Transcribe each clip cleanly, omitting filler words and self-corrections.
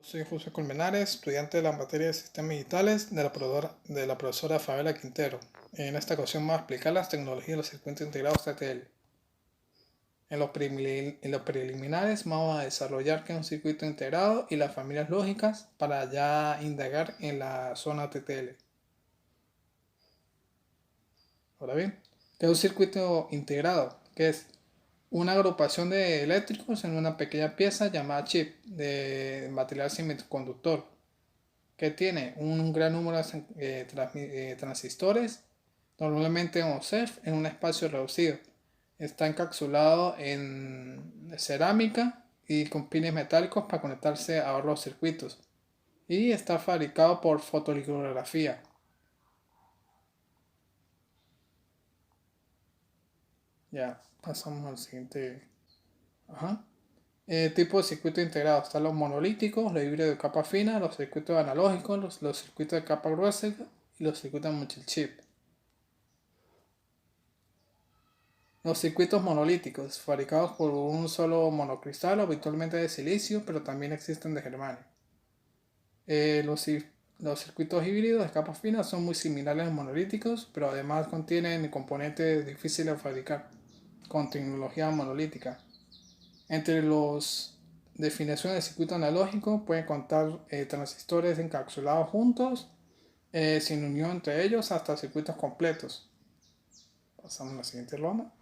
Soy José Colmenares, estudiante de la materia de sistemas digitales de la profesora Fabiola Quintero. En esta ocasión vamos a explicar las tecnologías de los circuitos integrados TTL. En los preliminares vamos a desarrollar qué es un circuito integrado y las familias lógicas para ya indagar en la zona TTL. Ahora bien, ¿qué es un circuito integrado? Que es una agrupación de eléctricos en una pequeña pieza llamada chip de material semiconductor, que tiene un gran número de transistores, normalmente MOSFET, en un espacio reducido. Está encapsulado en cerámica y con pines metálicos para conectarse a los circuitos. Y está fabricado por fotolicografía. Ya, pasamos al siguiente. Ajá. Tipo de circuito integrado. Están los monolíticos, los híbridos de capa fina, los circuitos analógicos, los circuitos de capa gruesa y los circuitos multichip. Los circuitos monolíticos, fabricados por un solo monocristal, habitualmente de silicio, pero también existen de germanio. Los circuitos híbridos de capa fina son muy similares a los monolíticos, pero además contienen componentes difíciles de fabricar, con tecnología monolítica. Entre las definiciones de circuito analógico pueden contar transistores encapsulados juntos, sin unión entre ellos, hasta circuitos completos. Pasamos a la siguiente ronda.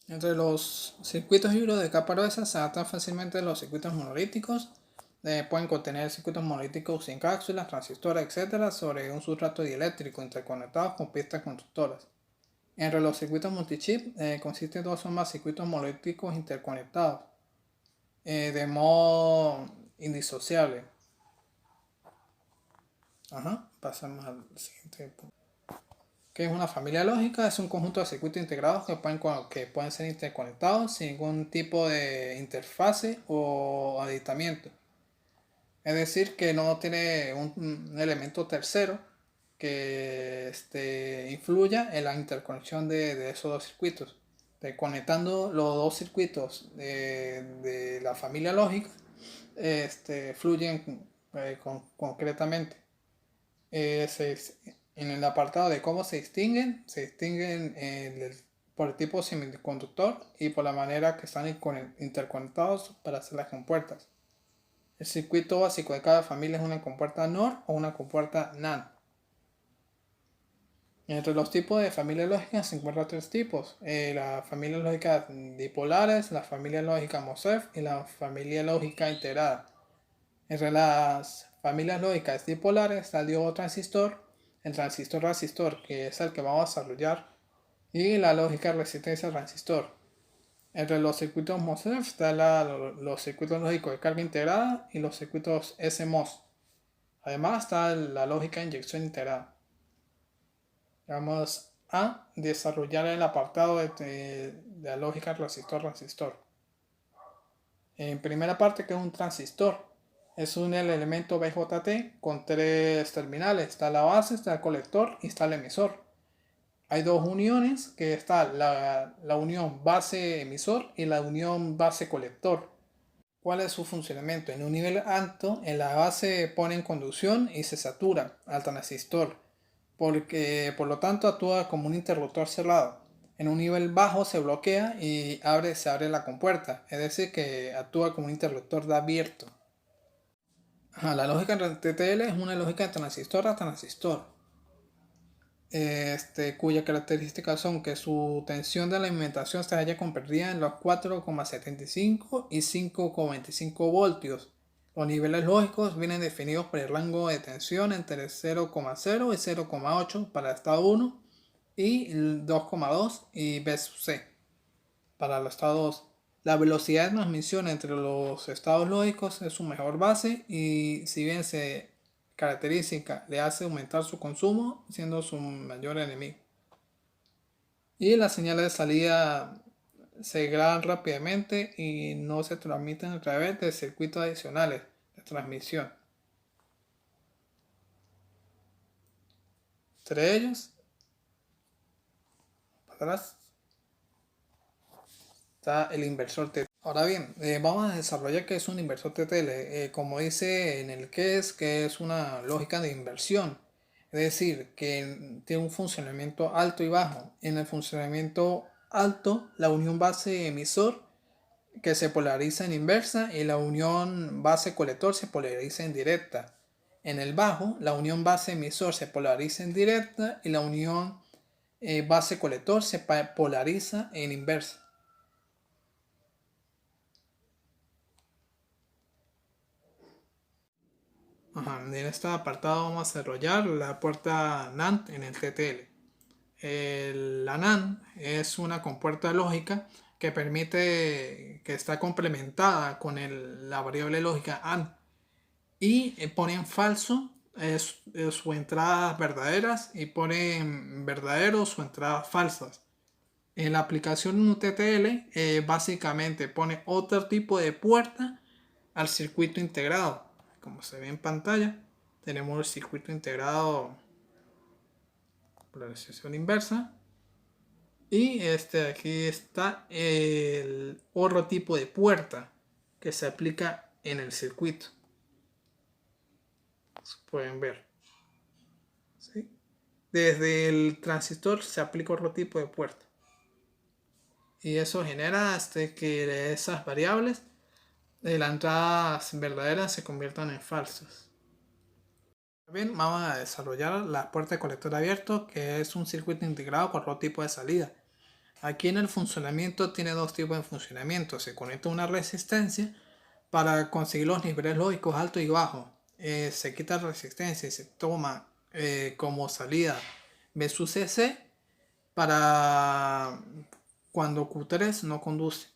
Entre los circuitos híbridos de capa gruesa se adaptan fácilmente los circuitos monolíticos. Pueden contener circuitos monolíticos sin cápsulas, transistores, etc. sobre un sustrato dieléctrico interconectados con pistas conductoras. Entre los circuitos multichip consisten dos o más circuitos monolíticos interconectados de modo indisociable. Pasamos al siguiente punto. ¿Qué es una familia lógica? Es un conjunto de circuitos integrados que pueden ser interconectados sin ningún tipo de interfase o aditamiento. Es decir, que no tiene un elemento tercero que influya en la interconexión de esos dos circuitos. Conectando los dos circuitos de la familia lógica, fluyen concretamente. En el apartado de cómo se distinguen por el tipo semiconductor y por la manera que están interconectados para hacer las compuertas. El circuito básico de cada familia es una compuerta NOR o una compuerta NAND. Entre los tipos de familias lógicas se encuentran tres tipos: las familias lógicas dipolares, la familia lógica MOSFET y la familia lógica integrada. Entre las familias lógicas dipolares está el diodo transistor, el transistor resistor, que es el que vamos a desarrollar, y la lógica resistencia transistor. Entre los circuitos MOSFET están los circuitos lógicos de carga integrada y los circuitos SMOS. Además está la lógica de inyección integrada. Vamos a desarrollar el apartado de la lógica resistor-transistor. En primera parte, ¿qué es un transistor? Es un elemento BJT con tres terminales. Está la base, está el colector y está el emisor. Hay dos uniones, que está la unión base-emisor y la unión base-colector. ¿Cuál es su funcionamiento? En un nivel alto, en la base pone en conducción y se satura al transistor, porque por lo tanto actúa como un interruptor cerrado. En un nivel bajo se bloquea y se abre la compuerta, es decir, que actúa como un interruptor de abierto. La lógica en TTL es una lógica de transistor a transistor, cuya características son que su tensión de alimentación se halla comprendida en los 4,75 y 5,25 voltios. Los niveles lógicos vienen definidos por el rango de tensión entre 0,0 y 0,8 para el estado 1 y 2,2 y B sub C para el estado 2. La velocidad de transmisión entre los estados lógicos es su mejor base, y si bien se característica le hace aumentar su consumo, siendo su mayor enemigo. Y las señales de salida se graban rápidamente y no se transmiten a través de circuitos adicionales de transmisión. Entre ellos, para atrás, está el inversor T. Ahora bien, vamos a desarrollar qué es un inversor TTL. Como dice en el que es una lógica de inversión. Es decir, que tiene un funcionamiento alto y bajo. En el funcionamiento alto, la unión base-emisor que se polariza en inversa y la unión base-colector se polariza en directa. En el bajo, la unión base-emisor se polariza en directa y la unión base-colector se polariza en inversa. En este apartado vamos a desarrollar la puerta NAND en el TTL. La NAND es una compuerta lógica que permite que está complementada con la variable lógica AND y pone en falso sus entradas verdaderas y pone en verdadero sus entradas falsas. En la aplicación de un TTL básicamente pone otro tipo de puerta al circuito integrado. Como se ve en pantalla, tenemos el circuito integrado polarización inversa. Y aquí está el otro tipo de puerta que se aplica en el circuito. Pueden ver. ¿Sí? Desde el transistor se aplica otro tipo de puerta. Y eso genera que esas variables de las entradas verdaderas se conviertan en falsas. Bien, vamos a desarrollar la puerta de colector abierto, que es un circuito integrado con otro tipo de salida. Aquí en el funcionamiento tiene dos tipos de funcionamiento. Se conecta una resistencia para conseguir los niveles lógicos alto y bajo. Se quita resistencia y se toma como salida B sub CC para cuando Q3 no conduce.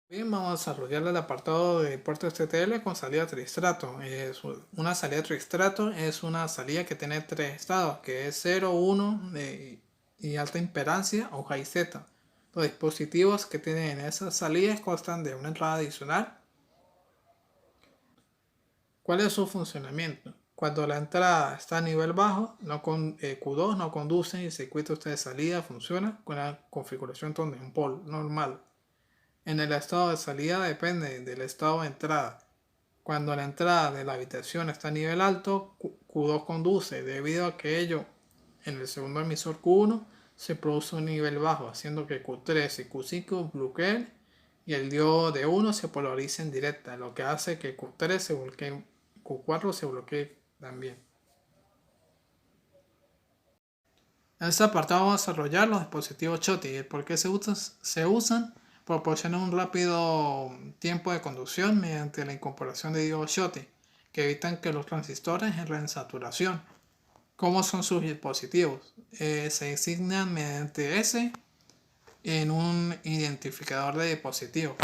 Bien, vamos a desarrollar el apartado de puertos TTL con salida tristrato. Una salida tristrato es una salida que tiene tres estados, que es 0, 1 y alta impedancia o high Z. Los dispositivos que tienen esas salidas constan de una entrada adicional. ¿Cuál es su funcionamiento? Cuando la entrada está a nivel bajo, Q2 no conduce y el circuito de salida funciona con la configuración un pol normal. En el estado de salida depende del estado de entrada. Cuando la entrada de la habitación está a nivel alto, Q2 conduce, debido a que ello en el segundo emisor Q1 se produce un nivel bajo, haciendo que Q3 y Q5 bloqueen y el diodo de 1 se polarice en directa, lo que hace que Q3 se bloquee, Q4 se bloquee también. En este apartado vamos a desarrollar los dispositivos Schottky y el por qué se usan. Proporcionan un rápido tiempo de conducción mediante la incorporación de diodos Schottky que evitan que los transistores entren en saturación. ¿Cómo son sus dispositivos? Se designan mediante S en un identificador de dispositivos,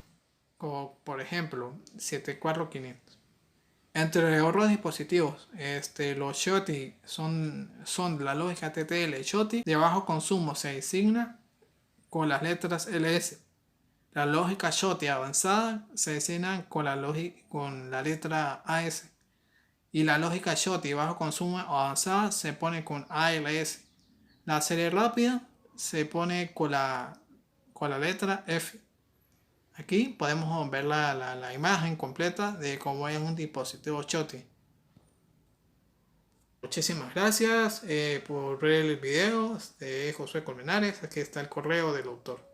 como por ejemplo 74500. Entre otros dispositivos, los Schottky son la lógica TTL Schottky de bajo consumo, se designa con las letras LS. La lógica Schottky avanzada se designa con la letra AS. Y la lógica Schottky bajo consumo avanzada se pone con ALS. La serie rápida se pone con la letra F. Aquí podemos ver la imagen completa de cómo es un dispositivo Schottky. Muchísimas gracias por ver el video de Josué Colmenares. Aquí está el correo del autor.